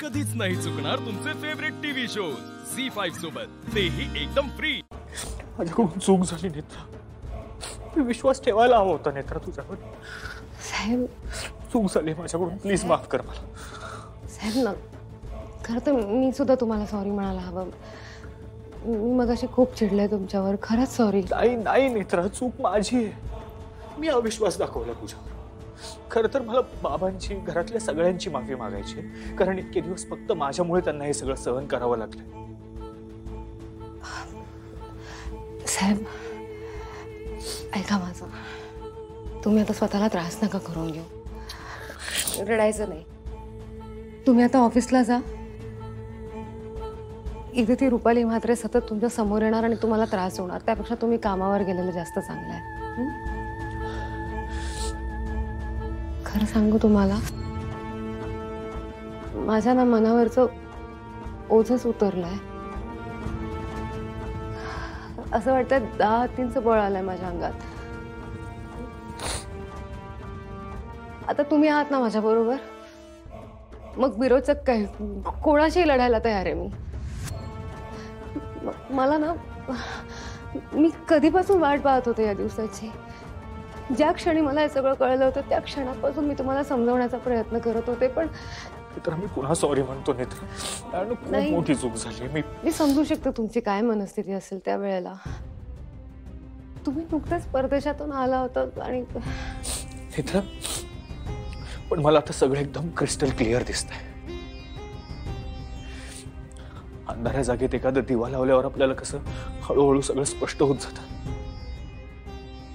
कधीच नाही चुकणार तुमचे फेवरेट टीव्ही शोज झी5 सोबत, तेही एकदम फ्री। माझ्याकडून चूक झाली नेत्रा, विश्वास ठेवायला हवा होता नेत्रा तुझ्यावर। साहेब चूक झाली माझ्याकडून, प्लीज माफ कर मला। साहेब ना, खरं तर मी सुद्धा तुम्हाला सॉरी म्हणायला हवं। मी मगाशी खूप चिडले तुमच्यावर, खरंच सॉरी। नाही नाही नेत्रा, चूक माझी आहे। मी अविश्वास दाखवला तुझ्यावर। खरं तर मला बाबांची, घरातल्या सगळ्यांची माफी मागायची, कारण इतके दिवस फक्त माझ्यामुळे त्यांना हे सगळं सहन करावं लागलं। साहेब ऐका माझं, तुम्ही आता स्वतःला त्रास नका करून घेऊ, रडायचं नाही। तुम्ही आता ऑफिसला जा। इथे ती रुपाली म्हात्रे सतत तुमच्या समोर येणार आणि तुम्हाला त्रास होणार, त्यापेक्षा तुम्ही कामावर गेलेलं जास्त चांगलं आहे। खरं सांगू तुम्हाला, माझ्या ना मनावरचं ओझंच उतरलंय। असं वाटतंय 10 हत्तींचं बळ आलंय माझ्या अंगात। आता तुम्ही आहात ना माझ्या बरोबर, मग विरोचक काय, कोणाशी लढायला तयार आहे मी। मला ना, मी कधीपासून वाट पाहत होते या दिवसाची। ज्या क्षणी मला हे सगळं कळलं होतं त्या क्षणापासून मी तुम्हाला समजावण्याचा प्रयत्न करत होते, पण नेत्रा मी पुन्हा सॉरी म्हणतो नेत्रा, कारण खूप मोठी चूक झाली। मी समजू शकते तुमची काय मनस्थिती असेल त्या वेळेला। तुम्ही नुकतेच परदेशातून आला होता आणि नेत्रा, पण मला आता सगळं एकदम क्रिस्टल क्लिअर दिसतंय। अंधाऱ्या जागेत एखादा दिवा लावल्यावर आपल्याला कसं हळूहळू सगळं स्पष्ट होत जातं,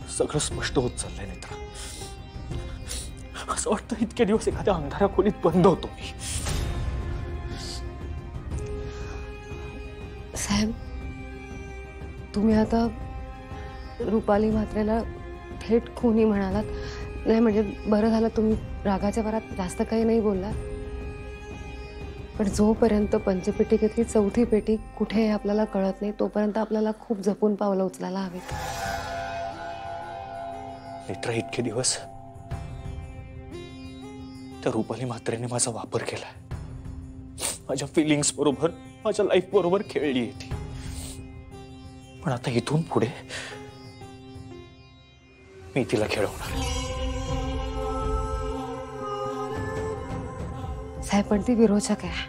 सगळं स्पष्ट होत चाललंय नेत्रा। असं वाटतं इतके दिवस एखाद्या अंधाऱ्या खोलीत बंद होतो मी। साहेब तुम्ही आता रुपाली म्हात्रेला थेट खुनी म्हणालात, नाही म्हणजे बरं झालं तुम्ही रागाच्या भरात जास्त काही नाही बोललात, पण जोपर्यंत पंचपेटिकेतली 4थी पेटी कुठे आहे आपल्याला कळत नाही, तोपर्यंत आपल्याला खूप जपून पावलं उचलायला हवीत। नेत्रा इतके दिवस त्या रुपाली म्हात्रेने माझा वापर केलाय, माझ्या फिलिंग्स बरोबर, माझ्या लाईफ बरोबर खेळली आहे ती। पण आता इथून पुढे मी तिला खेळवणार। साहेब पण ती विरोचक आहे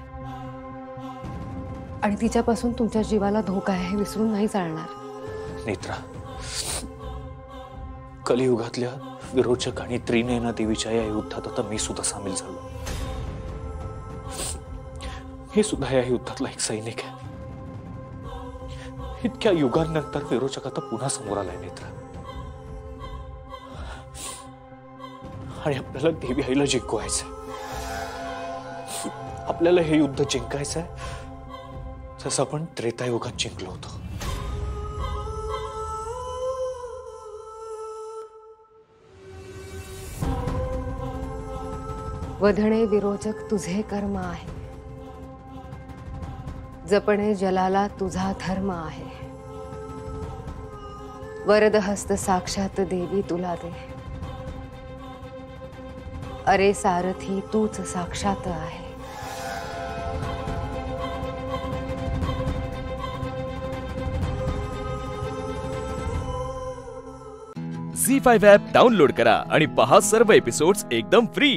आणि तिच्यापासून तुमच्या जीवाला धोका आहे हे विसरून नाही चालणार। नेत्रा, कलियुगातल्या विरोचक आणि त्रिनयना देवीच्या या युद्धात आता मी सुद्धा सामील झालो। मी सुद्धा या युद्धातला एक सैनिक आहे। इतक्या युगांनंतर विरोचक आता पुन्हा समोर आलाय नेत्रा, आणि आपल्याला देवी आईला जिंकवायचंय। आपल्याला हे युद्ध जिंकायचंय जसं आपण त्रेतायुगात जिंकलो होतो। वधणे विरोचक तुझे कर्म आहे, जपणे जलाला तुझा धर्म आहे। वरद हस्त साक्षात देवी तुला दे, अरे सारथी तूच साक्षात आहे। झी5 ॲप डाउनलोड करा आणि पहा सर्व एपिसोड्स एकदम फ्री।